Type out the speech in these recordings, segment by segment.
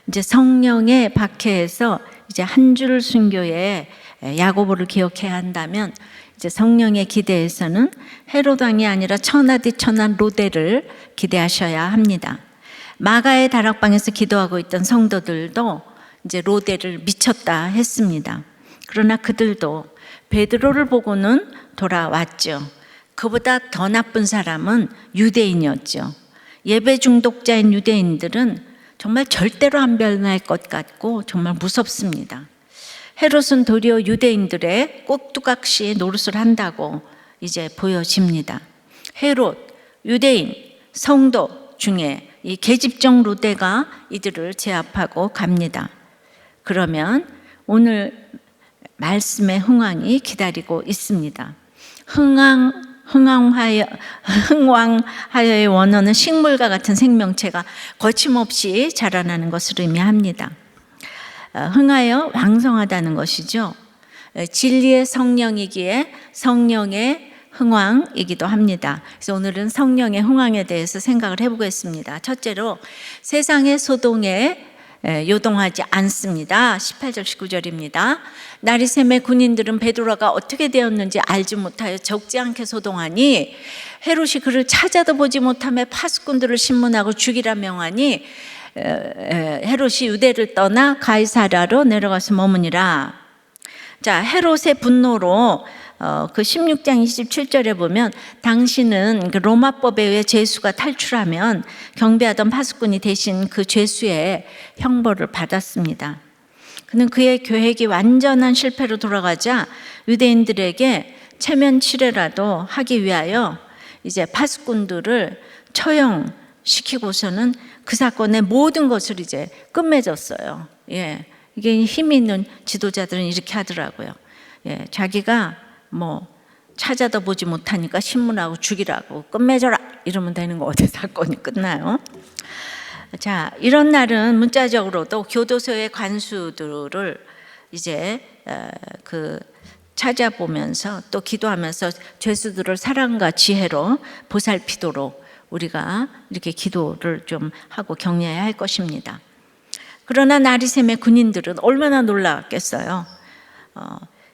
이제 성령의 박해에서 이제 한 줄 순교의 야고보를 기억해야 한다면, 이제 성령의 기대에서는 헤롯 왕이 아니라 천하디 천한 로데를 기대하셔야 합니다. 마가의 다락방에서 기도하고 있던 성도들도 이제 로데를 미쳤다 했습니다. 그러나 그들도 베드로를 보고는 돌아왔죠. 그보다 더 나쁜 사람은 유대인이었죠. 예배 중독자인 유대인들은 정말 절대로 안 변할 것 같고 정말 무섭습니다. 헤롯은 도리어 유대인들의 꼭두각시 노릇을 한다고 이제 보여집니다. 헤롯, 유대인, 성도 중에 이 계집종 로데가 이들을 제압하고 갑니다. 그러면 오늘 말씀의 흥왕이 기다리고 있습니다. 흥왕하여의 원어는 식물과 같은 생명체가 거침없이 자라나는 것을 의미합니다. 흥하여 왕성하다는 것이죠. 진리의 성령이기에 성령의 흥왕이기도 합니다. 그래서 오늘은 성령의 흥왕에 대해서 생각을 해보겠습니다. 첫째로, 세상의 소동에 요동하지 않습니다. 18절 19절입니다. 나리샘의 군인들은 베드로가 어떻게 되었는지 알지 못하여 적지 않게 소동하니 헤롯이 그를 찾아도 보지 못하며 파수꾼들을 신문하고 죽이라 명하니 헤롯이 유대를 떠나 가이사랴로 내려가서 머무니라. 자, 헤롯의 분노로 그 16장 27절에 보면, 당신은 그 로마법에 의해 죄수가 탈출하면 경배하던 파수꾼이 대신 그 죄수의 형벌을 받았습니다. 그는 그의 계획이 완전한 실패로 돌아가자 유대인들에게 체면치레라도 하기 위하여 이제 파수꾼들을 처형시키고서는 그 사건의 모든 것을 이제 끝맺었어요. 예, 이게 힘이 있는 지도자들은 이렇게 하더라고요. 예, 자기가 뭐 찾아도 보지 못하니까 신문하고 죽이라고 끝맺어라 이러면 되는 거 어떻게 사건이 끝나요? 자, 이런 날은 문자적으로도 교도소의 관수들을 이제 그 찾아보면서 또 기도하면서 죄수들을 사랑과 지혜로 보살피도록 우리가 이렇게 기도를 좀 하고 격려해야 할 것입니다. 그러나 나리샘의 군인들은 얼마나 놀랐겠어요.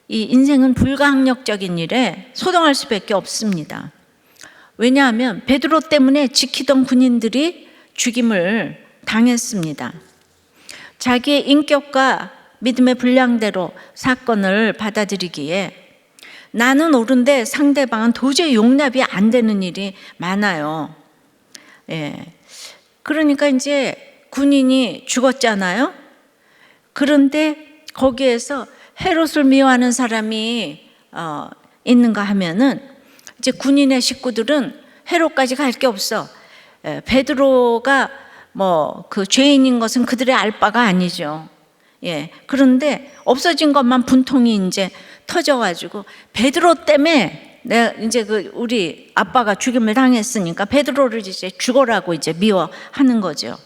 이 인생은 불가항력적인 일에 소동할 수밖에 없습니다. 왜냐하면 베드로 때문에 지키던 군인들이 죽임을 당했습니다. 자기의 인격과 믿음의 분량대로 사건을 받아들이기에 나는 옳은데 상대방은 도저히 용납이 안 되는 일이 많아요. 예. 그러니까 이제 군인이 죽었잖아요. 그런데 거기에서 헤롯을 미워하는 사람이 있는가 하면은 이제 군인의 식구들은 헤롯까지 갈 게 없어. 베드로가 뭐 그 죄인인 것은 그들의 알 바가 아니죠. 예. 그런데 없어진 것만 분통이 이제 터져가지고 베드로 때문에 내가 이제 그 우리 아빠가 죽임을 당했으니까 베드로를 이제 죽어라고 이제 미워하는 거죠.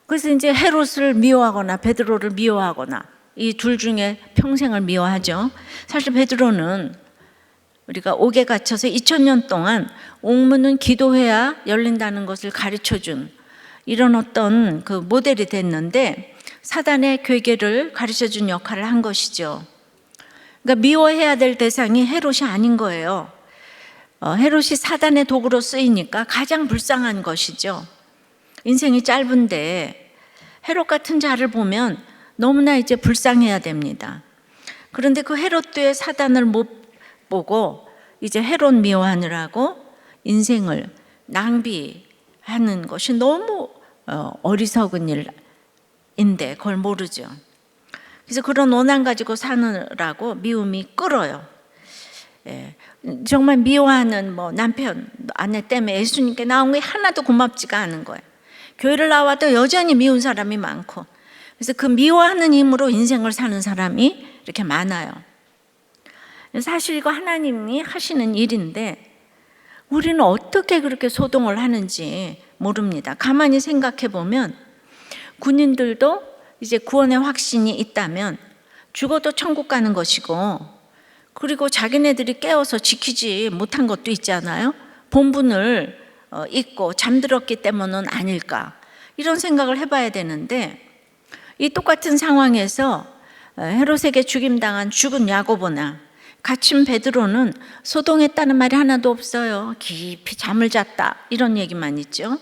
그래서 이제 헤롯을 미워하거나 베드로를 미워하거나 이 둘 중에 평생을 미워하죠. 사실 베드로는 우리가 옥에 갇혀서 2000년 동안 옥문은 기도해야 열린다는 것을 가르쳐준 이런 어떤 그 모델이 됐는데 사단의 괴계를 가르쳐준 역할을 한 것이죠. 그러니까 미워해야 될 대상이 헤롯이 아닌 거예요. 헤롯이 사단의 도구로 쓰이니까 가장 불쌍한 것이죠. 인생이 짧은데 헤롯 같은 자를 보면 너무나 이제 불쌍해야 됩니다. 그런데 그 헤롯도의 사단을 못 보고 이제 헤롯 미워하느라고 인생을 낭비하는 것이 너무 어리석은 일인데 그걸 모르죠. 그래서 그런 원한 가지고 사느라고 미움이 끓어요. 예, 정말 미워하는 뭐 남편, 아내 때문에 예수님께 나온 게 하나도 고맙지가 않은 거예요. 교회를 나와도 여전히 미운 사람이 많고, 그래서 그 미워하는 힘으로 인생을 사는 사람이 이렇게 많아요. 사실 이거 하나님이 하시는 일인데 우리는 어떻게 그렇게 소동을 하는지 모릅니다. 가만히 생각해 보면 군인들도 이제 구원의 확신이 있다면 죽어도 천국 가는 것이고, 그리고 자기네들이 깨워서 지키지 못한 것도 있잖아요. 본분을 잊고 잠들었기 때문은 아닐까, 이런 생각을 해봐야 되는데, 이 똑같은 상황에서 헤롯에게 죽임당한 죽은 야고보나 갇힌 베드로는 소동했다는 말이 하나도 없어요. 깊이 잠을 잤다, 이런 얘기만 있죠.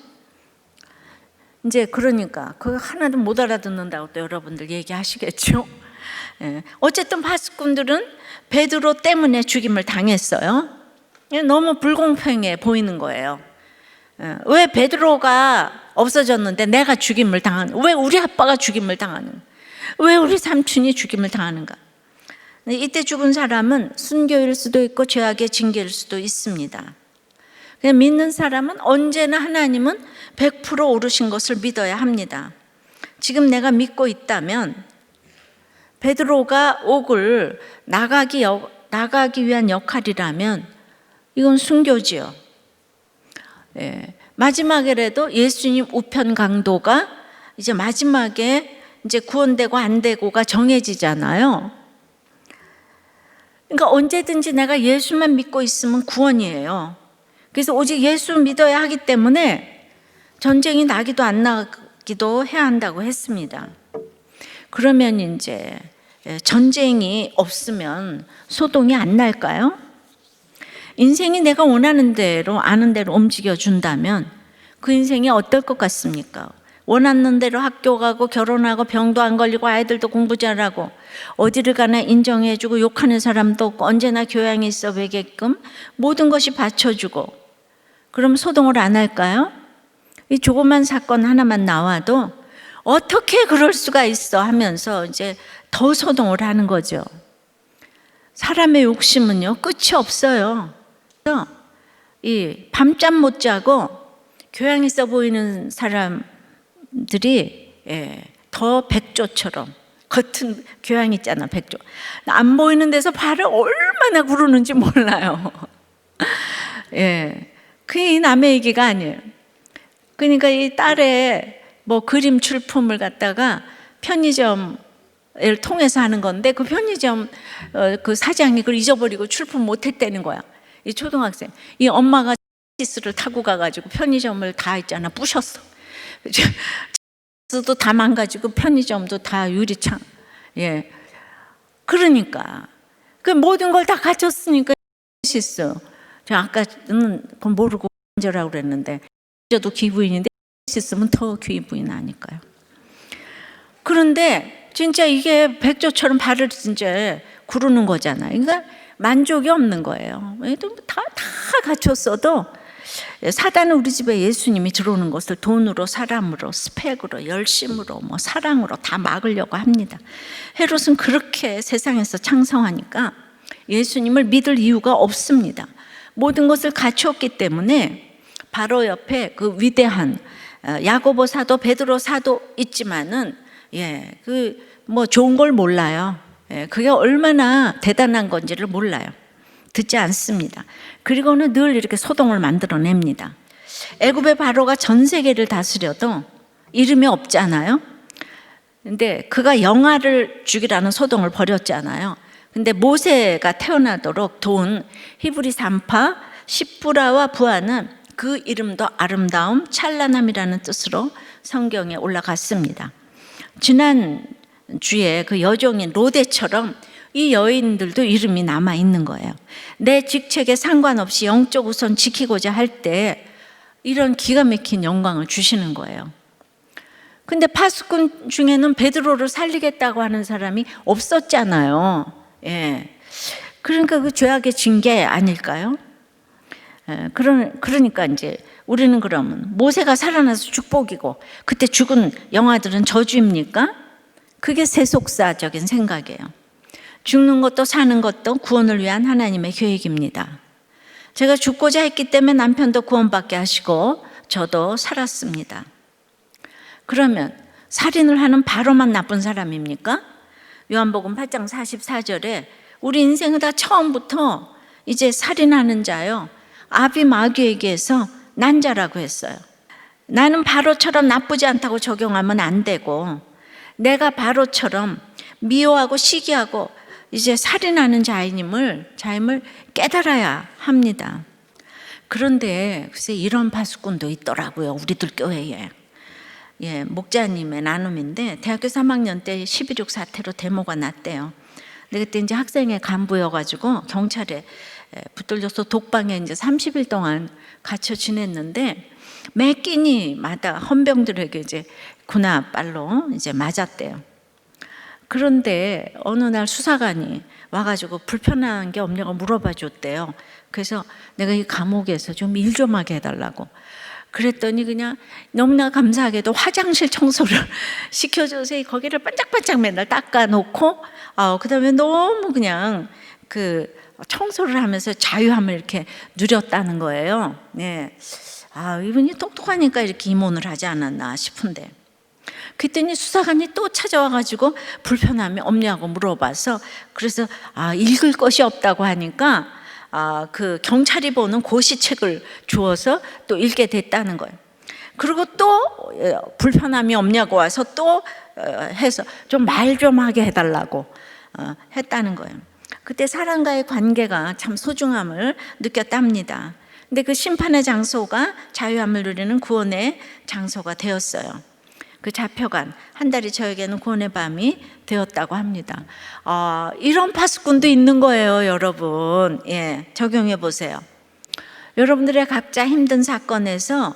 이제 그러니까 그거 하나도 못 알아듣는다고 또 여러분들 얘기하시겠죠. 어쨌든 파수꾼들은 베드로 때문에 죽임을 당했어요. 너무 불공평해 보이는 거예요. 왜 베드로가 없어졌는데 내가 죽임을 당하는, 왜 우리 아빠가 죽임을 당하는, 왜 우리 삼촌이 죽임을 당하는가? 이때 죽은 사람은 순교일 수도 있고 죄악의 징계일 수도 있습니다. 그냥 믿는 사람은 언제나 하나님은 100% 옳으신 것을 믿어야 합니다. 지금 내가 믿고 있다면 베드로가 옥을 나가기 위한 역할이라면 이건 순교지요. 마지막에라도 예수님 우편 강도가 이제 마지막에 이제 구원되고 안 되고가 정해지잖아요. 그러니까 언제든지 내가 예수만 믿고 있으면 구원이에요. 그래서 오직 예수 믿어야 하기 때문에 전쟁이 나기도 안 나기도 해야 한다고 했습니다. 그러면 이제 전쟁이 없으면 소동이 안 날까요? 인생이 내가 원하는 대로 아는 대로 움직여 준다면 그 인생이 어떨 것 같습니까? 원하는 대로 학교 가고 결혼하고 병도 안 걸리고 아이들도 공부 잘하고 어디를 가나 인정해주고 욕하는 사람도 없고 언제나 교양이 있어 보이게끔 모든 것이 받쳐주고, 그럼 소동을 안 할까요? 이 조그만 사건 하나만 나와도 어떻게 그럴 수가 있어 하면서 이제 더 소동을 하는 거죠. 사람의 욕심은요 끝이 없어요. 이 밤잠 못 자고 교양 있어 보이는 사람들이 더 백조처럼 겉은 교양 있잖아, 백조. 안 보이는 데서 발을 얼마나 구르는지 몰라요. 그게 남의 얘기가 아니에요. 그러니까 이 딸의 뭐 그림 출품을 갖다가 편의점을 통해서 하는 건데 그 편의점 그 사장이 그걸 잊어버리고 출품 못했다는 거야. 이 초등학생. 이 엄마가 치스를 타고 가가지고 편의점을 다 있잖아 부셨어. 도 다 망가지고 편의점도 다 유리창. 그러니까 그 모든 걸 다 갖췄으니까 치스. 저 아까는 그건 모르고 저라고 그랬는데 저도 귀부인인데 있으면 더 귀부인 아닐까요? 그런데 진짜 이게 백조처럼 발을 진짜 구르는 거잖아요. 그러니까 만족이 없는 거예요. 다 갖췄어도 사단은 우리 집에 예수님이 들어오는 것을 돈으로, 사람으로, 스펙으로, 열심으로, 뭐 사랑으로 다 막으려고 합니다. 헤롯은 그렇게 세상에서 창성하니까 예수님을 믿을 이유가 없습니다. 모든 것을 갖추었기 때문에 바로 옆에 그 위대한 야고보 사도, 베드로 사도 있지만은 그 뭐 좋은 걸 몰라요. 그게 얼마나 대단한 건지를 몰라요. 듣지 않습니다. 그리고는 늘 이렇게 소동을 만들어냅니다. 애굽의 바로가 전 세계를 다스려도 이름이 없잖아요. 근데 그가 영아를 죽이라는 소동을 벌였잖아요. 근데 모세가 태어나도록 도운 히브리 산파 십부라와 부하는 그 이름도 아름다움, 찬란함이라는 뜻으로 성경에 올라갔습니다. 지난 주에 그 여종인 로데처럼 이 여인들도 이름이 남아 있는 거예요. 내 직책에 상관없이 영적 우선 지키고자 할 때 이런 기가 막힌 영광을 주시는 거예요. 근데 파수꾼 중에는 베드로를 살리겠다고 하는 사람이 없었잖아요. 그러니까 그 죄악의 징계 아닐까요? 그러니까 이제 우리는 그러면 모세가 살아나서 축복이고 그때 죽은 영아들은 저주입니까? 그게 세속사적인 생각이에요. 죽는 것도 사는 것도 구원을 위한 하나님의 계획입니다. 제가 죽고자 했기 때문에 남편도 구원받게 하시고 저도 살았습니다. 그러면 살인을 하는 바로만 나쁜 사람입니까? 요한복음 8장 44절에 우리 인생은 다 처음부터 이제 살인하는 자요, 아비 마귀에게서 난 자라고 했어요. 나는 바로처럼 나쁘지 않다고 적용하면 안 되고 내가 바로처럼 미워하고 시기하고 이제 살인하는 자임을 깨달아야 합니다. 그런데 글쎄 이런 파수꾼도 있더라고요, 우리들 교회에. 예, 목자님의 나눔인데 대학교 3학년 때 12.6 사태로 데모가 났대요. 근데 그때 이제 학생회 간부여가지고 경찰에 붙들려서 독방에 이제 30일 동안 갇혀 지냈는데 매 끼니마다 헌병들에게 이제 군화발로 이제 맞았대요. 그런데 어느 날 수사관이 와가지고 불편한 게 없냐고 물어봐 줬대요. 그래서 내가 이 감옥에서 좀 일 좀 하게 해달라고. 그랬더니 그냥 너무나 감사하게도 화장실 청소를 시켜줘서 거기를 반짝반짝 맨날 닦아놓고, 그다음에 너무 그냥 그 청소를 하면서 자유함을 이렇게 누렸다는 거예요. 네. 이분이 똑똑하니까 이렇게 임원을 하지 않았나 싶은데. 그랬더니 수사관이 또 찾아와가지고 불편함이 없냐고 물어봐서, 그래서 읽을 것이 없다고 하니까 그 경찰이 보는 고시책을 주어서 또 읽게 됐다는 거예요. 그리고 또 불편함이 없냐고 와서 또 해서 좀 말 좀 하게 해달라고 했다는 거예요. 그때 사람과의 관계가 참 소중함을 느꼈답니다. 근데 그 심판의 장소가 자유함을 누리는 구원의 장소가 되었어요. 그 잡혀간 한 달이 저에게는 구원의 밤이 되었다고 합니다. 이런 파수꾼도 있는 거예요, 여러분. 예, 적용해 보세요. 여러분들의 각자 힘든 사건에서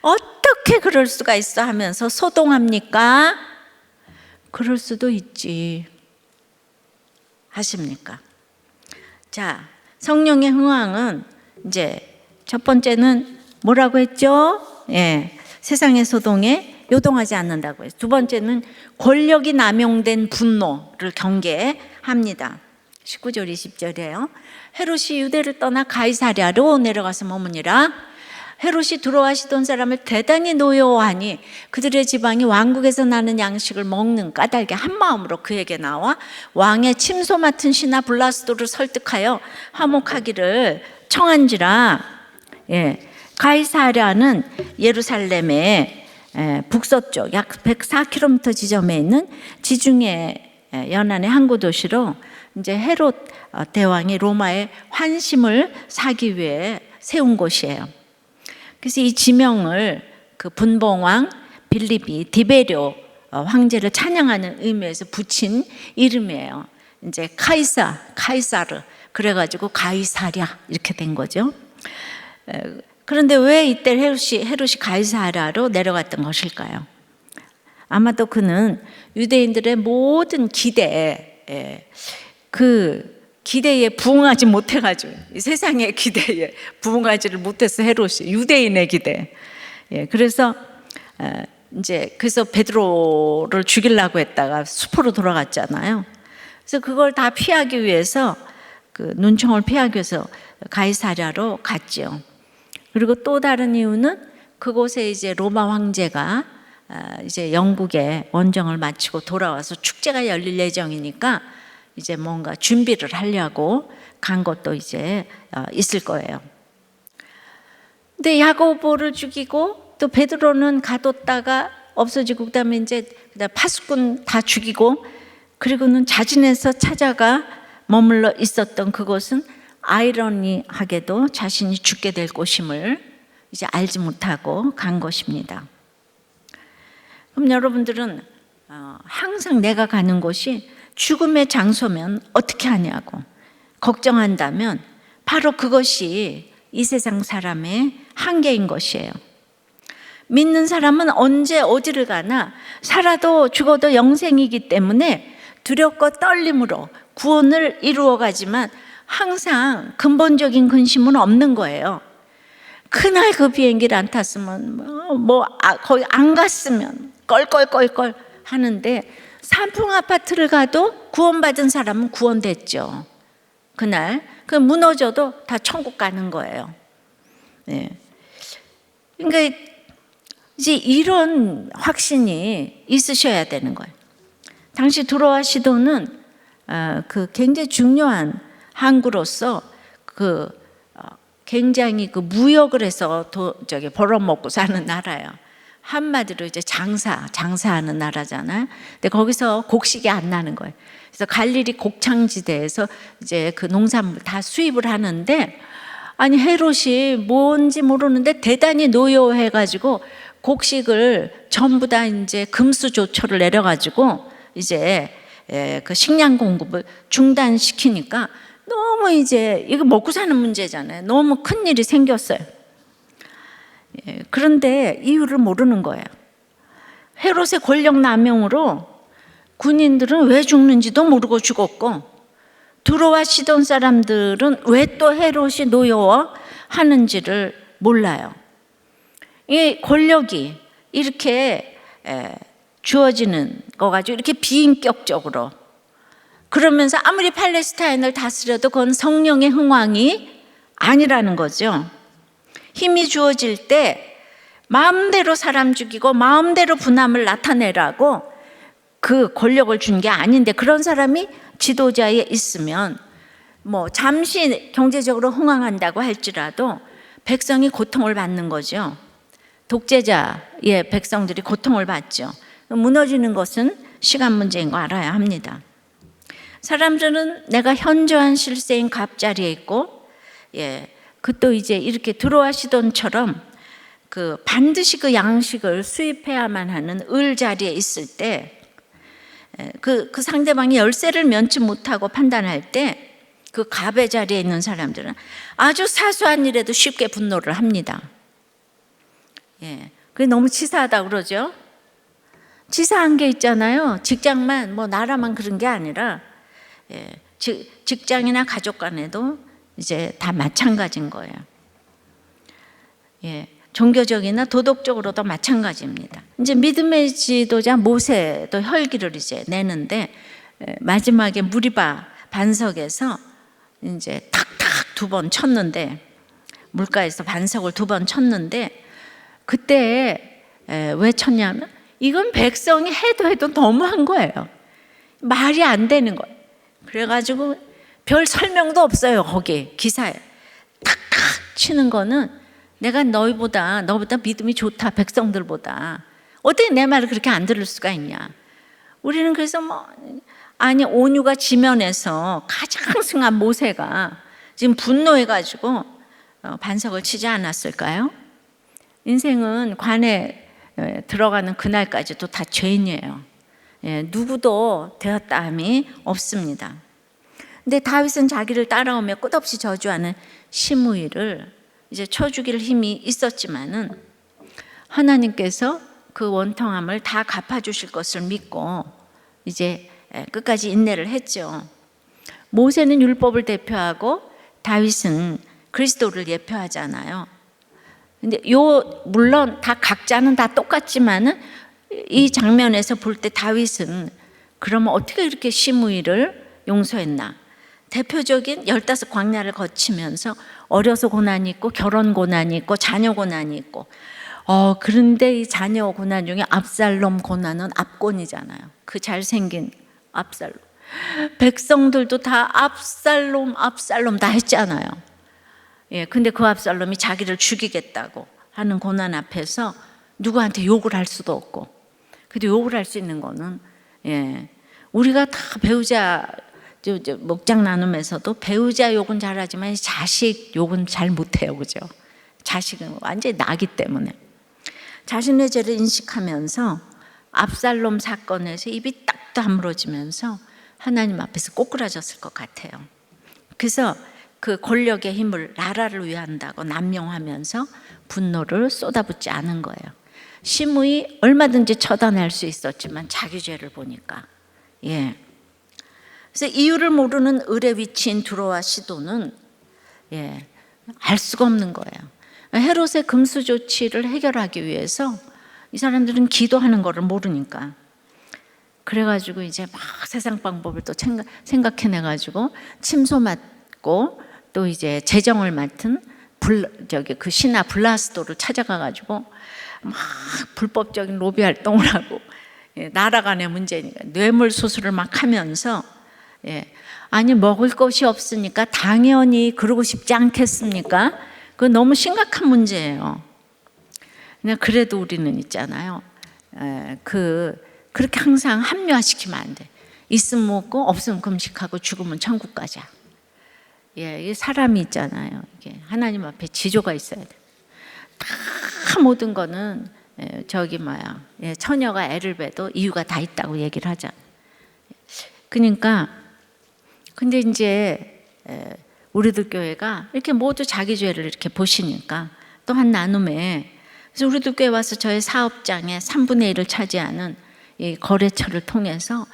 어떻게 그럴 수가 있어 하면서 소동합니까? 그럴 수도 있지 하십니까? 자, 성령의 흥황은 이제 첫 번째는 뭐라고 했죠? 세상의 소동에 요동하지 않는다고 해요. 두 번째는 권력이 남용된 분노를 경계합니다. 19절 20절이에요. 헤롯이 유대를 떠나 가이사랴로 내려가서 머무니라. 헤롯이 들어와시던 사람을 대단히 노여워하니 그들의 지방이 왕국에서 나는 양식을 먹는 까닭에 한 마음으로 그에게 나와 왕의 침소 맡은 신하 블라스도를 설득하여 화목하기를 청한지라. 가이사랴는 예루살렘의 북서쪽 약 104km 지점에 있는 지중해 연안의 항구 도시로 이제 헤롯 대왕이 로마의 환심을 사기 위해 세운 곳이에요. 그래서 이 지명을 그 분봉왕 빌립이 디베리오 황제를 찬양하는 의미에서 붙인 이름이에요. 이제 카이사르 그래가지고 가이사랴 이렇게 된 거죠. 그런데 왜 이때 헤롯이 가이사랴로 내려갔던 것일까요? 아마도 그는 유대인들의 모든 기대에 그 기대에 부응하지 못해가지고 이 세상의 기대에 부응하지를 못해서 헤롯이 유대인의 기대. 그래서 그래서 베드로를 죽이려고 했다가 수포로 돌아갔잖아요. 그래서 그걸 다 피하기 위해서 그 눈총을 피하기 위해서 가이사랴로 갔죠. 그리고 또 다른 이유는 그곳에 이제 로마 황제가 이제 영국의 원정을 마치고 돌아와서 축제가 열릴 예정이니까 이제 뭔가 준비를 하려고 간 것도 이제 있을 거예요. 근데 야고보를 죽이고 또 베드로는 가뒀다가 없어지고 그다음에 이제 파수꾼 다 죽이고 그리고는 자진해서 찾아가 머물러 있었던 그곳은 아이러니하게도 자신이 죽게 될 곳임을 이제 알지 못하고 간 것입니다. 그럼 여러분들은 항상 내가 가는 곳이 죽음의 장소면 어떻게 하냐고 걱정한다면 바로 그것이 이 세상 사람의 한계인 것이에요. 믿는 사람은 언제 어디를 가나 살아도 죽어도 영생이기 때문에 두렵고 떨림으로 구원을 이루어가지만 항상 근본적인 근심은 없는 거예요. 그날 그 비행기를 안 탔으면 거기 안 갔으면 껄껄껄껄 하는데 삼풍 아파트를 가도 구원받은 사람은 구원됐죠. 그날 그 무너져도 다 천국 가는 거예요. 그러니까 이제 이런 확신이 있으셔야 되는 거예요. 당시 드로아 시도는 그 굉장히 중요한 항구로서 굉장히 그 무역을 해서 벌어먹고 사는 나라예요. 한마디로 이제 장사하는 나라잖아요. 근데 거기서 곡식이 안 나는 거예요. 그래서 갈릴리 곡창지대에서 이제 그 농산물 다 수입을 하는데, 아니 헤롯이 뭔지 모르는데 대단히 노여워해가지고 곡식을 전부 다 이제 금수조처를 내려가지고 이제 그 식량 공급을 중단시키니까 너무 이제 이거 먹고 사는 문제잖아요. 너무 큰 일이 생겼어요. 그런데 이유를 모르는 거예요. 헤롯의 권력 남용으로 군인들은 왜 죽는지도 모르고 죽었고, 두로와 시돈 사람들은 왜 또 헤롯이 노여워하는지를 몰라요. 이 권력이 이렇게 주어지는 거 가지고 이렇게 비인격적으로, 그러면서 아무리 팔레스타인을 다스려도 그건 성령의 흥왕이 아니라는 거죠. 힘이 주어질 때 마음대로 사람 죽이고 마음대로 분함을 나타내라고 그 권력을 준 게 아닌데, 그런 사람이 지도자에 있으면 뭐 잠시 경제적으로 흥황한다고 할지라도 백성이 고통을 받는 거죠. 독재자의 백성들이 고통을 받죠. 무너지는 것은 시간 문제인 거 알아야 합니다. 사람들은 내가 현저한 실세인 갑자리에 있고, 그 또 이제 이렇게 두로와 시돈처럼 그 반드시 그 양식을 수입해야만 하는 을 자리에 있을 때, 그 상대방이 열쇠를 면치 못하고 판단할 때 그 갑의 자리에 있는 사람들은 아주 사소한 일에도 쉽게 분노를 합니다. 그게 너무 치사하다 그러죠. 치사한 게 있잖아요. 직장만, 뭐 나라만 그런 게 아니라 직장이나 가족 간에도 이제 다 마찬가지인 거예요. 종교적이나 도덕적으로도 마찬가지입니다. 이제 믿음의 지도자 모세도 혈기를 이제 내는데, 마지막에 무리바 반석에서 이제 탁탁 2번 쳤는데, 물가에서 반석을 2번 쳤는데, 그때 왜 쳤냐면 이건 백성이 해도 너무한 거예요. 말이 안 되는 거예요. 그래가지고 별 설명도 없어요. 거기 기사에 탁탁 치는 거는 내가 너보다 믿음이 좋다, 백성들보다. 어떻게 내 말을 그렇게 안 들을 수가 있냐. 우리는 그래서 온유가 지면에서 가장 승한 모세가 지금 분노해가지고 반석을 치지 않았을까요? 인생은 관에 들어가는 그날까지도 다 죄인이에요. 누구도 되었다 함이 없습니다. 근데 다윗은 자기를 따라오며 끝없이 저주하는 시므이를 이제 쳐 죽일 힘이 있었지만은 하나님께서 그 원통함을 다 갚아주실 것을 믿고 이제 끝까지 인내를 했죠. 모세는 율법을 대표하고 다윗은 그리스도를 예표하잖아요. 근데 물론 다 각자는 다 똑같지만은 이 장면에서 볼 때 다윗은 그러면 어떻게 이렇게 시므이를 용서했나? 대표적인 15광야를 거치면서 어려서 고난이 있고 결혼 고난이 있고 자녀 고난이 있고, 그런데 이 자녀 고난 중에 압살롬 고난은 압권이잖아요. 그 잘생긴 압살롬. 백성들도 다 압살롬 다 했잖아요. 근데 그 압살롬이 자기를 죽이겠다고 하는 고난 앞에서 누구한테 욕을 할 수도 없고, 근데 욕을 할 수 있는 거는 우리가 다 배우자 목장 나눔에서도 배우자 욕은 잘하지만 자식 욕은 잘 못해요, 그죠? 자식은 완전히 나기 때문에 자신의 죄를 인식하면서 압살롬 사건에서 입이 딱 다물어지면서 하나님 앞에서 꼬꾸라졌을 것 같아요. 그래서 그 권력의 힘을 나라를 위한다고 남용하면서 분노를 쏟아붓지 않은 거예요. 시므이 얼마든지 처단할 수 있었지만 자기 죄를 보니까. 그래서 이유를 모르는 을의 위치인 두로와 시돈은 알 수가 없는 거예요. 헤롯의 금수 조치를 해결하기 위해서 이 사람들은 기도하는 거를 모르니까, 그래가지고 이제 막 세상 방법을 또 생각해내가지고 침소 맡고 또 이제 재정을 맡은 그 신하 블라스도를 찾아가가지고 막 불법적인 로비 활동을 하고, 나라 간의 문제니까 뇌물 수수를 막 하면서, 아니 먹을 것이 없으니까 당연히 그러고 싶지 않겠습니까? 그건 너무 심각한 문제예요. 그래도 우리는 있잖아요. 그렇게 항상 합리화시키면 안 돼. 있으면 먹고 없으면 금식하고 죽으면 천국 가자. 이 사람이 있잖아요. 이게 하나님 앞에 지조가 있어야 돼. 다 모든 거는 처녀가 애를 베도 이유가 다 있다고 얘기를 하잖아요. 그러니까 근데 이제 우리들 교회가 이렇게 모두 자기 죄를 이렇게 보시니까 또 한 나눔에, 그래서 우리들 교회 와서 저의 사업장의 3분의 1을 차지하는 이 거래처를 통해서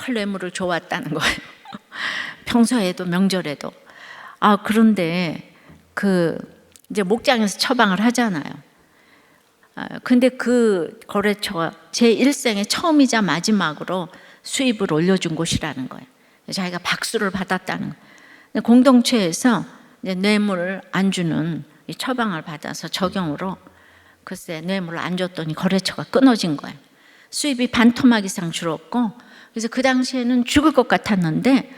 늘 뇌물을 줘왔다는 거예요. 평소에도 명절에도. 그런데 이제 목장에서 처방을 하잖아요. 근데 그 거래처가 제 일생에 처음이자 마지막으로 수입을 올려준 곳이라는 거예요. 자기가 박수를 받았다는 거예요. 공동체에서 이제 뇌물을 안 주는 이 처방을 받아서 적용으로 글쎄 뇌물을 안 줬더니 거래처가 끊어진 거예요. 수입이 반토막 이상 줄었고, 그래서 그 당시에는 죽을 것 같았는데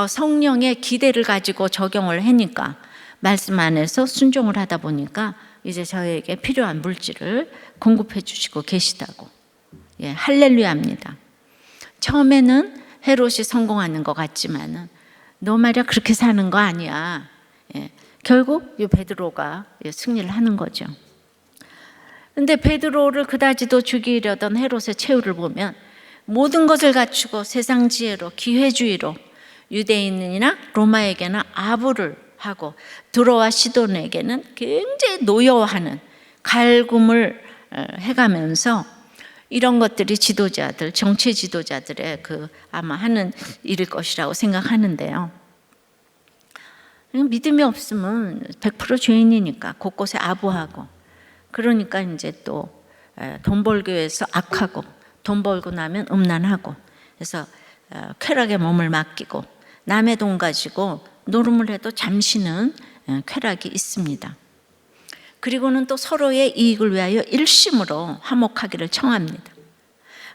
성령의 기대를 가지고 적용을 하니까 말씀 안에서 순종을 하다 보니까 이제 저에게 필요한 물질을 공급해 주시고 계시다고. 할렐루야입니다. 처음에는 헤롯이 성공하는 것 같지만은 너 말이야 그렇게 사는 거 아니야. 결국 이 베드로가 승리를 하는 거죠. 근데 베드로를 그다지도 죽이려던 헤롯의 최후를 보면 모든 것을 갖추고 세상 지혜로 기회주의로 유대인이나 로마에게는 아부를 하고 드로와 시돈에게는 굉장히 노여워하는 갈굼을 해가면서 이런 것들이 지도자들, 정치 지도자들의 아마 하는 일일 것이라고 생각하는데요. 믿음이 없으면 100% 죄인이니까 곳곳에 아부하고, 그러니까 이제 또 돈 벌기 위해서 악하고, 돈 벌고 나면 음란하고, 그래서 쾌락에 몸을 맡기고 남의 돈 가지고 노름을 해도 잠시는 쾌락이 있습니다. 그리고는 또 서로의 이익을 위하여 일심으로 화목하기를 청합니다.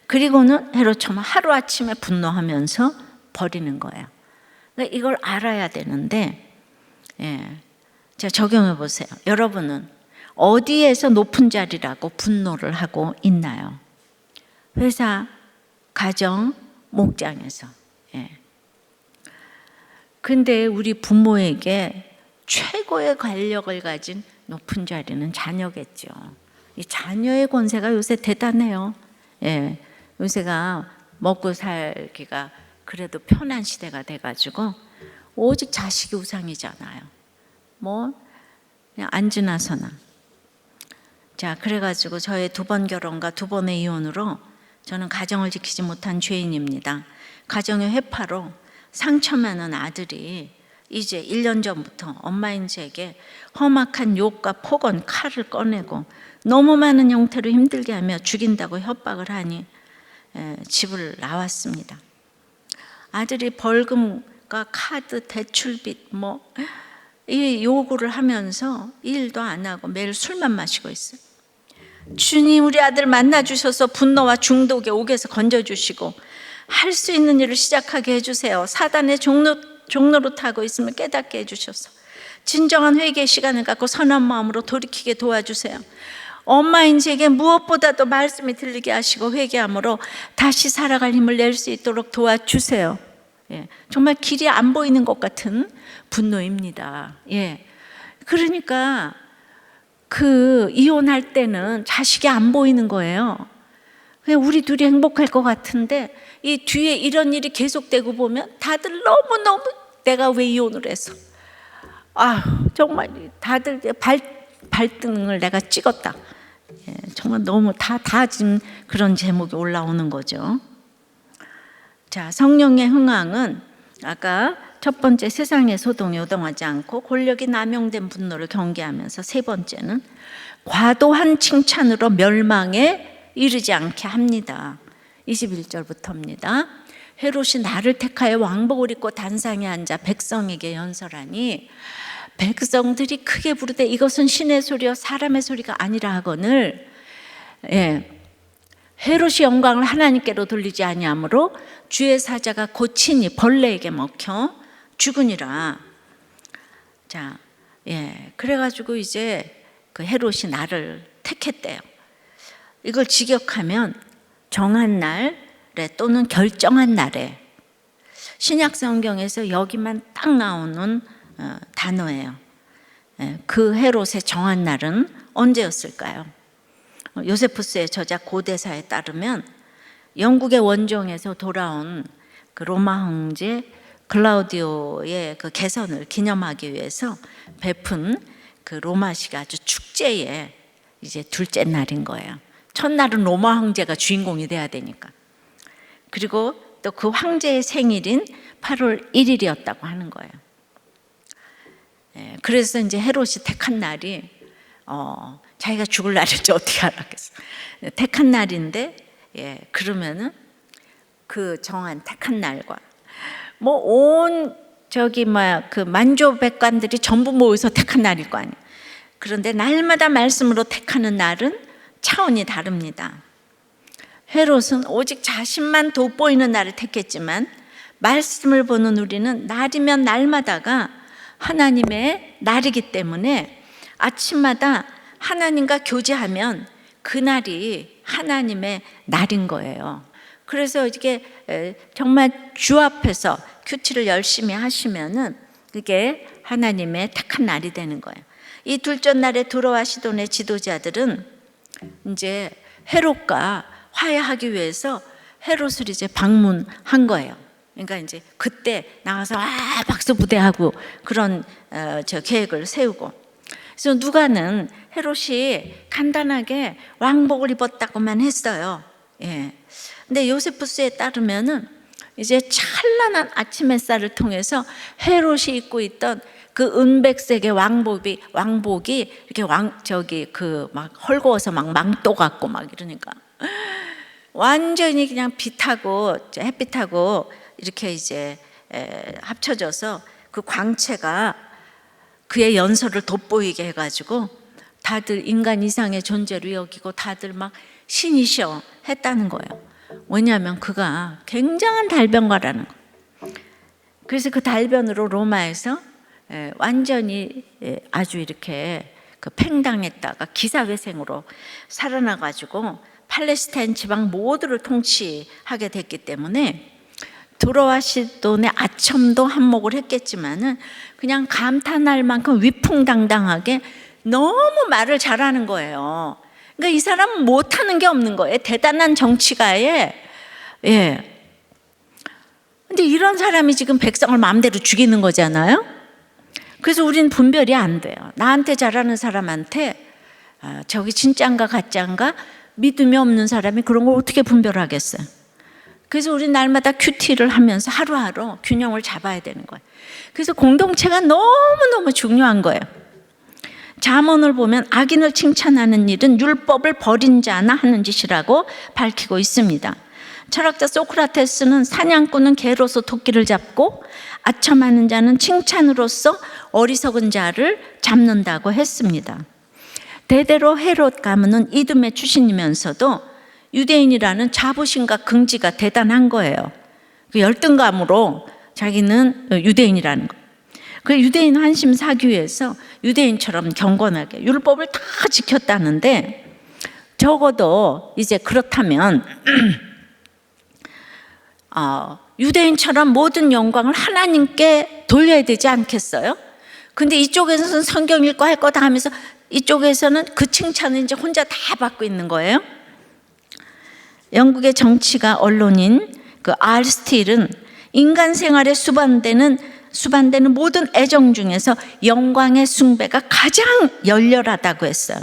그리고는 헤롯처럼 하루아침에 분노하면서 버리는 거예요. 그러니까 이걸 알아야 되는데, 자, 적용해 보세요. 여러분은 어디에서 높은 자리라고 분노를 하고 있나요? 회사, 가정, 목장에서. 근데 우리 부모에게 최고의 권력을 가진 높은 자리는 자녀겠죠. 이 자녀의 권세가 요새 대단해요. 요새가 먹고 살기가 그래도 편한 시대가 돼가지고 오직 자식이 우상이잖아요. 그냥 안 지나서나. 자, 그래가지고 저의 2번 결혼과 2번의 이혼으로 저는 가정을 지키지 못한 죄인입니다. 가정의 회파로 상처 많은 아들이 이제 1년 전부터 엄마인 제게 험악한 욕과 폭언, 칼을 꺼내고 너무 많은 형태로 힘들게 하며 죽인다고 협박을 하니 집을 나왔습니다. 아들이 벌금과 카드, 대출빚 이 요구를 하면서 일도 안 하고 매일 술만 마시고 있어요. 주님, 우리 아들 만나주셔서 분노와 중독의 옥에서 건져주시고 할 수 있는 일을 시작하게 해주세요. 사단의 종로로 타고 있으면 깨닫게 해주셔서 진정한 회개의 시간을 갖고 선한 마음으로 돌이키게 도와주세요. 엄마인 제게 무엇보다도 말씀이 들리게 하시고 회개함으로 다시 살아갈 힘을 낼 수 있도록 도와주세요. 정말 길이 안 보이는 것 같은 분노입니다. 그러니까 이혼할 때는 자식이 안 보이는 거예요. 그냥 우리 둘이 행복할 것 같은데 이 뒤에 이런 일이 계속되고 보면 다들 너무너무 내가 왜 이혼을 해서 정말 다들 발등을 내가 찍었다. 정말 너무 다 지금 그런 제목이 올라오는 거죠. 자, 성령의 흥황은 아까 첫 번째 세상의 소동에 요동하지 않고 권력이 남용된 분노를 경계하면서, 세 번째는 과도한 칭찬으로 멸망에 이르지 않게 합니다. 21절부터입니다. 헤롯이 나를 택하여 왕복을 입고 단상에 앉아 백성에게 연설하니 백성들이 크게 부르되 이것은 신의 소리요 사람의 소리가 아니라 하거늘, 헤롯이 영광을 하나님께로 돌리지 아니하므로 주의 사자가 고치니 벌레에게 먹혀 죽으니라. 자, 그래가지고 이제 헤롯이 나를 택했대요. 이걸 직역하면 정한 날에 또는 결정한 날에, 신약 성경에서 여기만 딱 나오는 단어예요. 그 헤롯의 정한 날은 언제였을까요? 요세푸스의 저작 고대사에 따르면 영국의 원종에서 돌아온 그 로마 황제 클라우디오의 그 개선을 기념하기 위해서 베푼 그 로마식 아주 축제의 이제 둘째 날인 거예요. 첫날은 로마 황제가 주인공이 돼야 되니까. 그리고 또 그 황제의 생일인 8월 1일이었다고 하는 거예요. 그래서 이제 헤롯이 택한 날이 자기가 죽을 날인지 어떻게 알았겠어. 택한 날인데, 그러면은 그 정한 택한 날과 뭐 온 그 만조백관들이 전부 모여서 택한 날일 거 아니에요. 그런데 날마다 말씀으로 택하는 날은 차원이 다릅니다. 헤롯은 오직 자신만 돋보이는 날을 택했지만 말씀을 보는 우리는 날이면 날마다가 하나님의 날이기 때문에 아침마다 하나님과 교제하면 그날이 하나님의 날인 거예요. 그래서 이게 정말 주 앞에서 큐티를 열심히 하시면은 그게 하나님의 택한 날이 되는 거예요. 이 둘째 날에 두로와 시돈의 지도자들은 이제 헤롯과 화해하기 위해서 헤롯을 이제 방문한 거예요. 그러니까 이제 그때 나가서 박수 부대하고 그런 계획을 세우고. 그래서 누가는 헤롯이 간단하게 왕복을 입었다고만 했어요. 근데 요세푸스에 따르면은 이제 찬란한 아침 햇살을 통해서 헤롯이 입고 있던 그 은백색의 왕복이 이렇게 막 헐거워서 막 망토 같고 막 이러니까 완전히 그냥 빛하고 햇빛하고 이렇게 이제 합쳐져서 그 광채가 그의 연설을 돋보이게 해가지고 다들 인간 이상의 존재로 여기고 다들 막 신이셔 했다는 거예요. 왜냐하면 그가 굉장한 달변가라는 거예요. 그래서 그 달변으로 로마에서 완전히 아주 이렇게 그 팽당했다가 기사회생으로 살아나가지고 팔레스타인 지방 모두를 통치하게 됐기 때문에 두로와 시돈의 아첨도 한몫을 했겠지만은 그냥 감탄할 만큼 위풍당당하게 너무 말을 잘하는 거예요. 그러니까 이 사람은 못하는 게 없는 거예요. 대단한 정치가에. 근데 이런 사람이 지금 백성을 마음대로 죽이는 거잖아요. 그래서 우리는 분별이 안 돼요. 나한테 잘하는 사람한테 저기 진짜인가 가짜인가 믿음이 없는 사람이 그런 걸 어떻게 분별하겠어요. 그래서 우리 날마다 큐티를 하면서 하루하루 균형을 잡아야 되는 거예요. 그래서 공동체가 너무너무 중요한 거예요. 잠언을 보면 악인을 칭찬하는 일은 율법을 버린 자나 하는 짓이라고 밝히고 있습니다. 철학자 소크라테스는 사냥꾼은 개로서 토끼를 잡고 아첨하는 자는 칭찬으로서 어리석은 자를 잡는다고 했습니다. 대대로 헤롯 가문은 이듬의 출신이면서도 유대인이라는 자부심과 긍지가 대단한 거예요. 그 열등감으로 자기는 유대인이라는 거. 그 유대인 환심 사기 위해서 유대인처럼 경건하게 율법을 다 지켰다는데 적어도 이제 그렇다면 유대인처럼 모든 영광을 하나님께 돌려야 되지 않겠어요? 근데 이쪽에서는 성경 읽고 할 거 다 하면서 이쪽에서는 그 칭찬을 이제 혼자 다 받고 있는 거예요. 영국의 정치가 언론인 그 알스틸은 인간 생활에 수반되는 모든 애정 중에서 영광의 숭배가 가장 열렬하다고 했어요.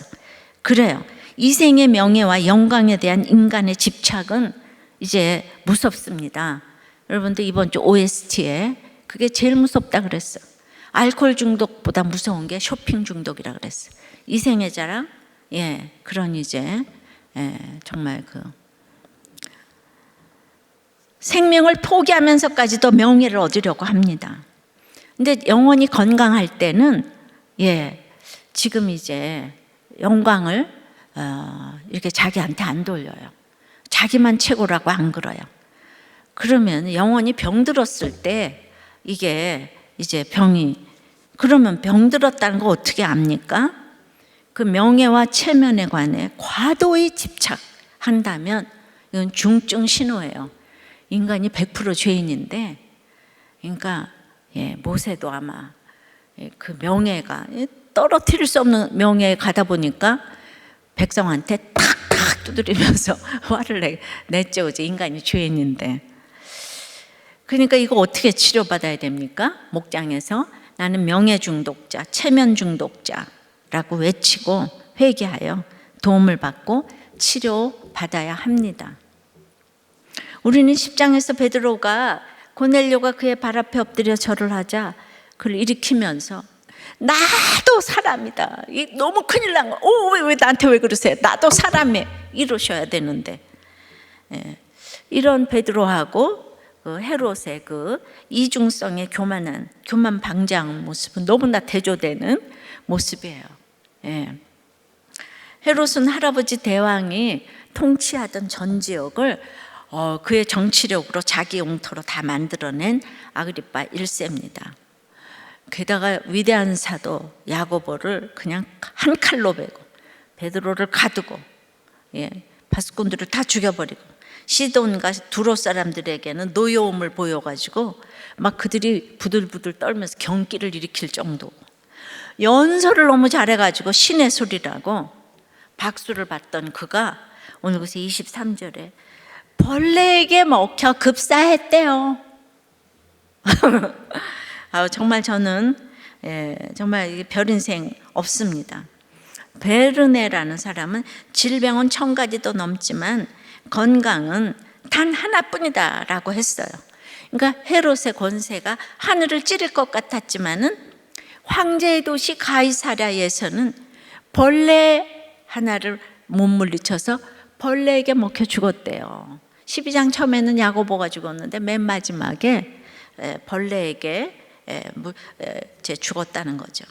그래요. 이생의 명예와 영광에 대한 인간의 집착은 이제 무섭습니다. 여러분들 이번 주 OST에 그게 제일 무섭다 그랬어요. 알코올 중독보다 무서운 게 쇼핑 중독이라 그랬어요. 이생의 자랑, 그런 이제 정말 그 생명을 포기하면서까지도 명예를 얻으려고 합니다. 근데 영혼이 건강할 때는 지금 이제 영광을 이렇게 자기한테 안 돌려요. 자기만 최고라고 안 그래요. 그러면 영혼이 병들었을 때 이게 이제 그러면 병들었다는 거 어떻게 압니까? 그 명예와 체면에 관해 과도히 집착한다면 이건 중증 신호예요. 인간이 100% 죄인인데, 그러니까 모세도 아마 그 명예가 떨어뜨릴 수 없는 명예에 가다 보니까 백성한테 탁 탁 두드리면서 화를 냈죠. 이제 인간이 죄인인데. 그러니까 이거 어떻게 치료받아야 됩니까? 목장에서 나는 명예 중독자, 체면 중독자라고 외치고 회개하여 도움을 받고 치료받아야 합니다. 우리는 10장에서 베드로가 고넬료가 그의 발 앞에 엎드려 절을 하자 그를 일으키면서 나도 사람이다. 너무 큰일 난 거. 왜 나한테 왜 그러세요? 나도 사람이에요. 이러셔야 되는데. 이런 베드로하고 헤롯의 그 이중성의 교만 방자한 모습은 너무나 대조되는 모습이에요. 헤롯은 할아버지 대왕이 통치하던 전 지역을 그의 정치력으로 자기 용토로 다 만들어낸 아그리파 1세입니다. 게다가 위대한 사도 야고보를 그냥 한 칼로 베고 베드로를 가두고 파수꾼들을 다 죽여버리고 시돈과 두로 사람들에게는 노여움을 보여가지고 막 그들이 부들부들 떨면서 경기를 일으킬 정도고 연설을 너무 잘해가지고 신의 소리라고 박수를 받던 그가 오늘 그래서 23절에 벌레에게 먹혀 급사했대요. 정말 저는 정말 별 인생 없습니다. 베르네라는 사람은 질병은 1000가지도 넘지만 건강은 단 하나뿐이다 라고 했어요. 그러니까 헤롯의 권세가 하늘을 찌를 것 같았지만은 황제의 도시 가이사랴에서는 벌레 하나를 못 물리쳐서 벌레에게 먹혀 죽었대요. 12장 처음에는 야고보가 죽었는데 맨 마지막에 벌레에게 죽었다는 거죠.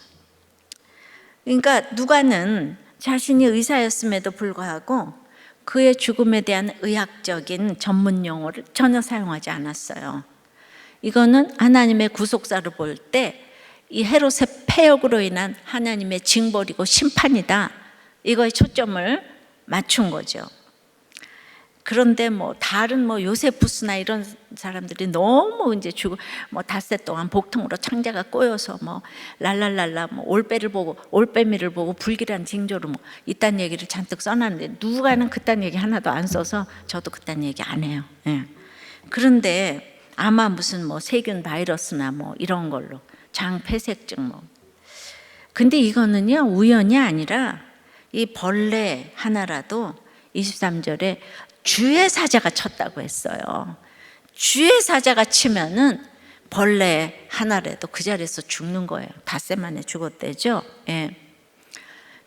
그러니까 누가는 자신이 의사였음에도 불구하고 그의 죽음에 대한 의학적인 전문 용어를 전혀 사용하지 않았어요. 이거는 하나님의 구속사를 볼 때 이 헤롯의 폐역으로 인한 하나님의 징벌이고 심판이다. 이거에 초점을 맞춘 거죠. 그런데 다른 요세푸스나 이런 사람들이 너무 이제 닷새 동안 복통으로 창자가 꼬여서 랄랄랄라 올빼미를 보고 불길한 징조로 이딴 얘기를 잔뜩 써놨는데 누가는 그딴 얘기 하나도 안 써서 저도 그딴 얘기 안 해요. 그런데 아마 무슨 세균 바이러스나 이런 걸로 장폐색증 근데 이거는요 우연이 아니라 이 벌레 하나라도 23절에 주의 사자가 쳤다고 했어요. 주의 사자가 치면은 벌레 하나라도 그 자리에서 죽는 거예요. 닷새 만에 죽었대죠.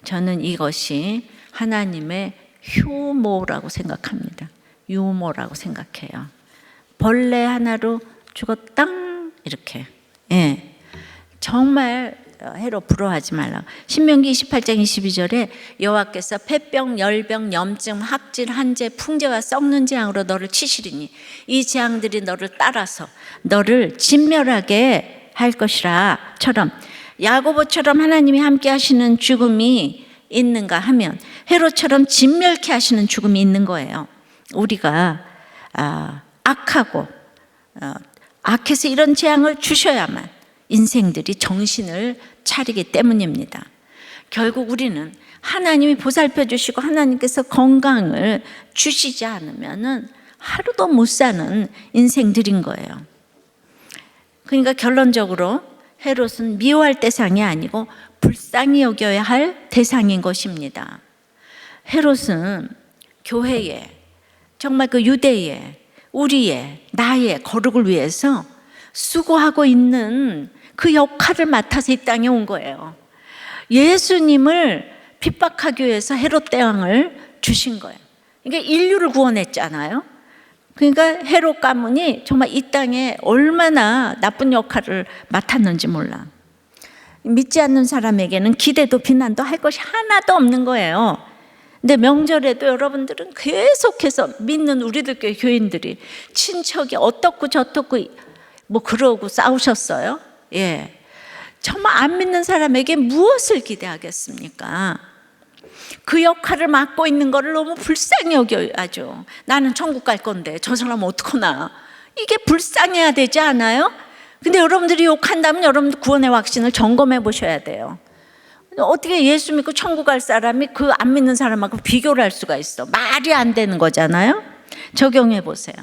저는 이것이 하나님의 휴모라고 생각합니다. 유모라고 생각해요. 벌레 하나로 죽었다 이렇게. 정말 헤롯 부러워하지 말라. 신명기 28장 22절에 여호와께서 폐병, 열병, 염증, 학질, 한재, 풍재와 썩는 재앙으로 너를 치시리니 이 재앙들이 너를 따라서 너를 진멸하게 할 것이라 처럼 야고보처럼 하나님이 함께 하시는 죽음이 있는가 하면 헤롯처럼 진멸케 하시는 죽음이 있는 거예요. 우리가 악하고 악해서 이런 재앙을 주셔야만 인생들이 정신을 차리기 때문입니다. 결국 우리는 하나님이 보살펴 주시고 하나님께서 건강을 주시지 않으면은 하루도 못 사는 인생들인 거예요. 그러니까 결론적으로 헤롯은 미워할 대상이 아니고 불쌍히 여겨야 할 대상인 것입니다. 헤롯은 교회에 정말 그 유대의 우리의 나의 거룩을 위해서 수고하고 있는 그 역할을 맡아서 이 땅에 온 거예요. 예수님을 핍박하기 위해서 헤롯 대왕을 주신 거예요. 그러니까 인류를 구원했잖아요. 그러니까 헤롯 가문이 정말 이 땅에 얼마나 나쁜 역할을 맡았는지 몰라. 믿지 않는 사람에게는 기대도 비난도 할 것이 하나도 없는 거예요. 근데 명절에도 여러분들은 계속해서 믿는 우리들 교인들이 친척이 어떻고 저떻고 그러고 싸우셨어요? 정말 안 믿는 사람에게 무엇을 기대하겠습니까? 그 역할을 맡고 있는 거를 너무 불쌍히 여겨야죠. 나는 천국 갈 건데 저 사람은 어떡하나. 이게 불쌍해야 되지 않아요? 근데 여러분들이 욕한다면 여러분들 구원의 확신을 점검해 보셔야 돼요. 어떻게 예수 믿고 천국 갈 사람이 그 안 믿는 사람하고 비교를 할 수가 있어? 말이 안 되는 거잖아요. 적용해 보세요.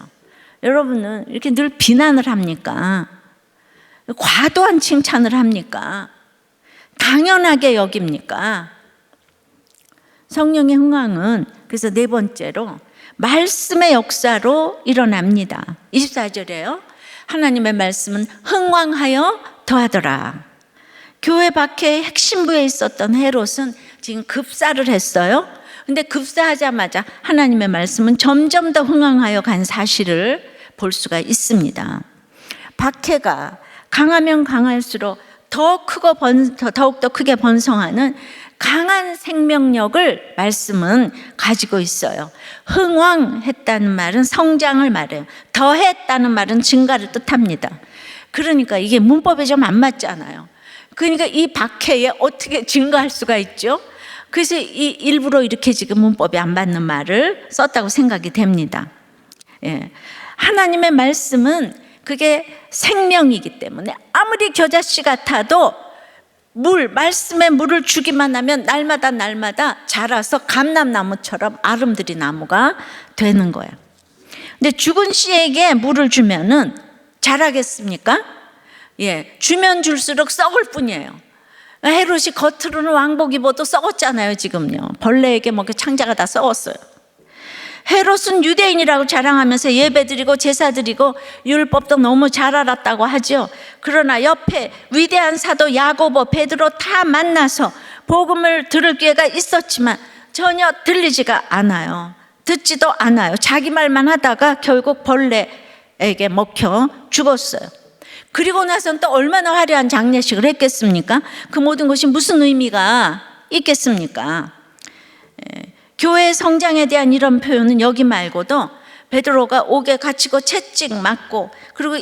여러분은 이렇게 늘 비난을 합니까? 과도한 칭찬을 합니까? 당연하게 여깁니까? 성령의 흥황은 그래서 네 번째로 말씀의 역사로 일어납니다. 24절에요. 하나님의 말씀은 흥황하여 더하더라. 교회 밖에 핵심부에 있었던 헤롯은 지금 급사를 했어요. 근데 급사하자마자 하나님의 말씀은 점점 더 흥황하여 간 사실을 볼 수가 있습니다. 박해가 강하면 강할수록 더욱더 크게 번성하는 강한 생명력을 말씀은 가지고 있어요. 흥왕했다는 말은 성장을 말해요. 더했다는 말은 증가를 뜻합니다. 그러니까 이게 문법에 좀 안 맞잖아요. 그러니까 이 박해에 어떻게 증가할 수가 있죠? 그래서 일부러 이렇게 지금 문법이 안 맞는 말을 썼다고 생각이 됩니다. 예. 하나님의 말씀은 그게 생명이기 때문에 아무리 겨자씨 같아도 말씀에 물을 주기만 하면 날마다 자라서 감람나무처럼 아름드리 나무가 되는 거예요. 근데 죽은 씨에게 물을 주면은 자라겠습니까? 예, 주면 줄수록 썩을 뿐이에요. 헤롯이 겉으로는 왕복 입어도 썩었잖아요. 지금요, 벌레에게 먹여 창자가 다 썩었어요. 헤롯은 유대인이라고 자랑하면서 예배드리고 제사드리고 율법도 너무 잘 알았다고 하죠. 그러나 옆에 위대한 사도 야고보, 베드로 다 만나서 복음을 들을 기회가 있었지만 전혀 들리지가 않아요. 듣지도 않아요. 자기 말만 하다가 결국 벌레에게 먹혀 죽었어요. 그리고 나서는 또 얼마나 화려한 장례식을 했겠습니까? 그 모든 것이 무슨 의미가 있겠습니까? 교회의 성장에 대한 이런 표현은 여기 말고도 베드로가 옥에 갇히고 채찍 맞고 그리고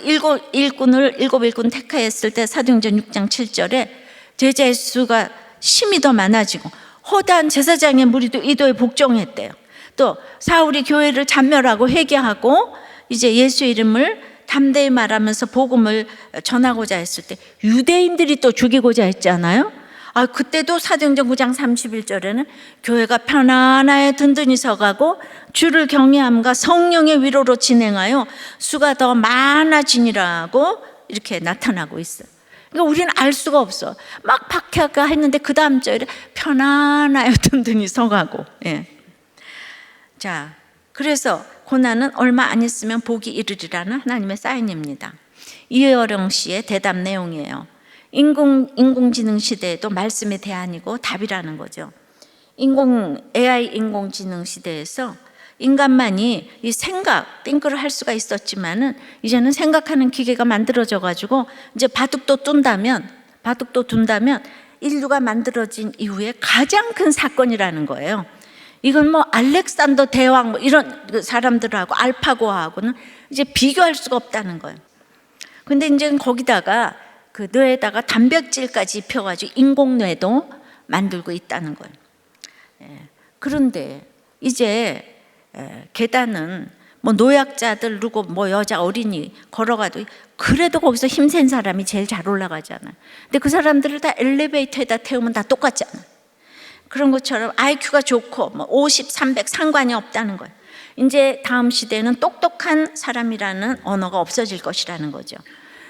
일곱 일꾼 택하였을 때 사도행전 6장 7절에 제자의 수가 심히 더 많아지고 허다한 제사장의 무리도 이도에 복종했대요. 또 사울이 교회를 잔멸하고 회개하고 이제 예수의 이름을 담대히 말하면서 복음을 전하고자 했을 때 유대인들이 또 죽이고자 했잖아요. 그때도 사도행전 9장 31절에는 교회가 편안하게 든든히 서가고 주를 경외함과 성령의 위로로 진행하여 수가 더 많아지니라고 이렇게 나타나고 있어요. 그러니까 우리는 알 수가 없어. 막 박해가 했는데 그 다음 절에 편안하게 든든히 서가고. 예. 자, 그래서 고난은 얼마 안 있으면 복이 이르리라는 하나님의 사인입니다. 이어령 씨의 대답 내용이에요. 인공지능 시대에도 말씀의 대안이고 답이라는 거죠. AI 인공지능 시대에서 인간만이 이 띵크를 할 수가 있었지만은 이제는 생각하는 기계가 만들어져 가지고 이제 바둑도 둔다면 인류가 만들어진 이후에 가장 큰 사건이라는 거예요. 이건 뭐 알렉산더 대왕 이런 사람들하고 알파고하고는 이제 비교할 수가 없다는 거예요. 근데 이제 거기다가 그 뇌에다가 단백질까지 입혀가지고 인공뇌도 만들고 있다는 거예요. 그런데 이제 계단은 뭐 노약자들 누구 뭐 여자 어린이 걸어가도 그래도 거기서 힘센 사람이 제일 잘 올라가잖아요. 근데 그 사람들을 다 엘리베이터에다 태우면 다 똑같잖아요. 그런 것처럼 IQ가 좋고 뭐 50, 300 상관이 없다는 거예요. 이제 다음 시대는 똑똑한 사람이라는 언어가 없어질 것이라는 거죠.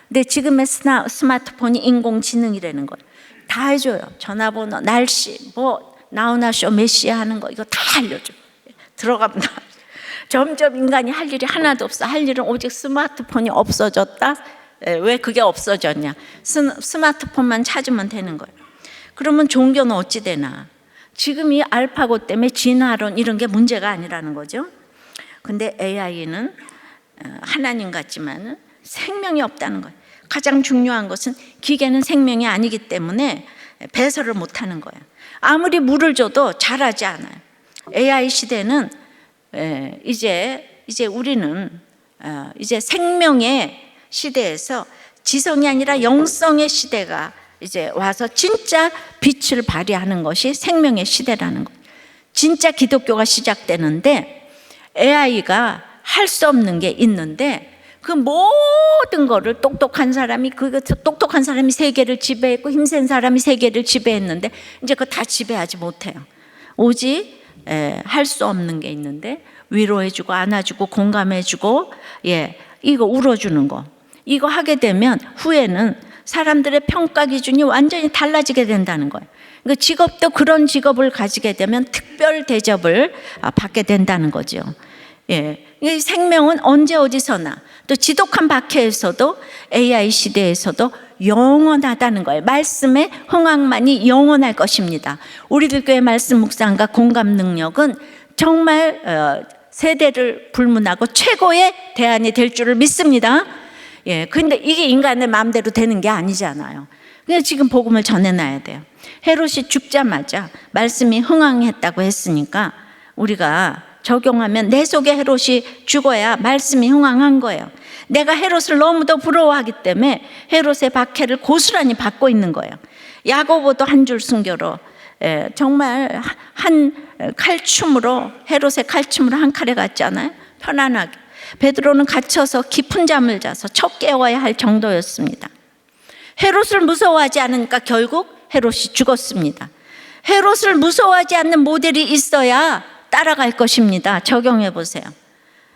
근데 지금의 스마트폰이 인공지능이라는 거예요. 다 해줘요. 전화번호, 날씨, 뭐 나훈아쇼 몇 시에 하는 거 이거 다 알려줘. 들어가면 다. 점점 인간이 할 일이 하나도 없어. 할 일은 오직 스마트폰이 없어졌다. 왜 그게 없어졌냐? 스마트폰만 찾으면 되는 거예요. 그러면 종교는 어찌 되나? 지금 이 알파고 때문에 진화론 이런 게 문제가 아니라는 거죠. 근데 AI는 하나님 같지만 생명이 없다는 거예요. 가장 중요한 것은 기계는 생명이 아니기 때문에 배설을 못하는 거예요. 아무리 물을 줘도 자라지 않아요. AI 시대는 이제 우리는 이제 생명의 시대에서 지성이 아니라 영성의 시대가 이제 와서 진짜 빛을 발휘하는 것이 생명의 시대라는 거예요. 진짜 기독교가 시작되는데 AI가 할 수 없는 게 있는데 그 모든 거를 똑똑한 사람이 똑똑한 사람이 세계를 지배했고 힘센 사람이 세계를 지배했는데 이제 그거 다 지배하지 못해요. 오직 할 수 없는 게 있는데 위로해주고 안아주고 공감해주고 이거 울어주는 거, 이거 하게 되면 후에는 사람들의 평가 기준이 완전히 달라지게 된다는 거예요. 그러니까 직업도 그런 직업을 가지게 되면 특별 대접을 받게 된다는 거죠. 이 생명은 언제 어디서나 또 지독한 박해에서도 AI 시대에서도 영원하다는 거예요. 말씀의 흥황만이 영원할 것입니다. 우리들 교회 말씀 묵상과 공감 능력은 정말 세대를 불문하고 최고의 대안이 될 줄을 믿습니다. 근데 이게 인간의 마음대로 되는 게 아니잖아요. 그래서 지금 복음을 전해놔야 돼요. 헤롯이 죽자마자 말씀이 흥황했다고 했으니까 우리가 적용하면 내 속에 헤롯이 죽어야 말씀이 흥황한 거예요. 내가 헤롯을 너무도 부러워하기 때문에 헤롯의 박해를 고스란히 받고 있는 거예요. 야고보도 한 줄 순교로 정말 한 칼춤으로, 헤롯의 칼춤으로 한 칼에 갔잖아요. 편안하게. 베드로는 갇혀서 깊은 잠을 자서 첫 깨워야 할 정도였습니다. 헤롯을 무서워하지 않으니까 결국 헤롯이 죽었습니다. 헤롯을 무서워하지 않는 모델이 있어야 따라갈 것입니다. 적용해 보세요.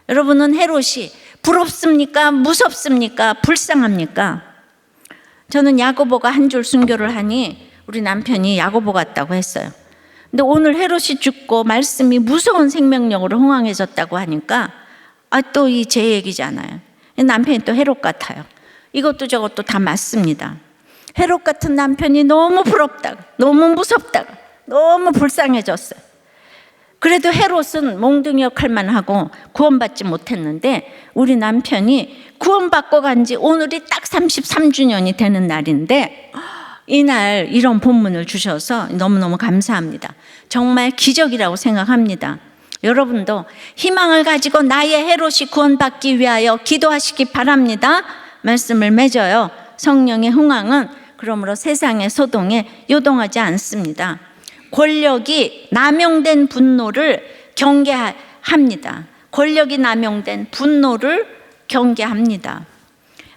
여러분은 헤롯이 부럽습니까? 무섭습니까? 불쌍합니까? 저는 야고보가 한 줄 순교를 하니 우리 남편이 야고보 같다고 했어요. 근데 오늘 헤롯이 죽고 말씀이 무서운 생명력으로 흥황해졌다고 하니까 또 이 제 얘기잖아요. 남편이 또 헤롯 같아요. 이것도 저것도 다 맞습니다. 헤롯 같은 남편이 너무 부럽다가 너무 무섭다가 너무 불쌍해졌어요. 그래도 헤롯은 몽둥이 역할만 하고 구원받지 못했는데 우리 남편이 구원받고 간 지 오늘이 딱 33주년이 되는 날인데 이날 이런 본문을 주셔서 너무너무 감사합니다. 정말 기적이라고 생각합니다. 여러분도 희망을 가지고 나의 헤롯이 구원받기 위하여 기도하시기 바랍니다. 말씀을 맺어요. 성령의 흥황은 그러므로 세상의 소동에 요동하지 않습니다. 권력이 남용된 분노를 경계합니다. 권력이 남용된 분노를 경계합니다.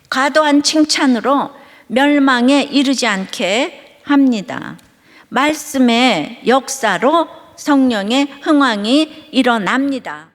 과도한 칭찬으로 멸망에 이르지 않게 합니다. 말씀의 역사로 성령의 흥황이 일어납니다.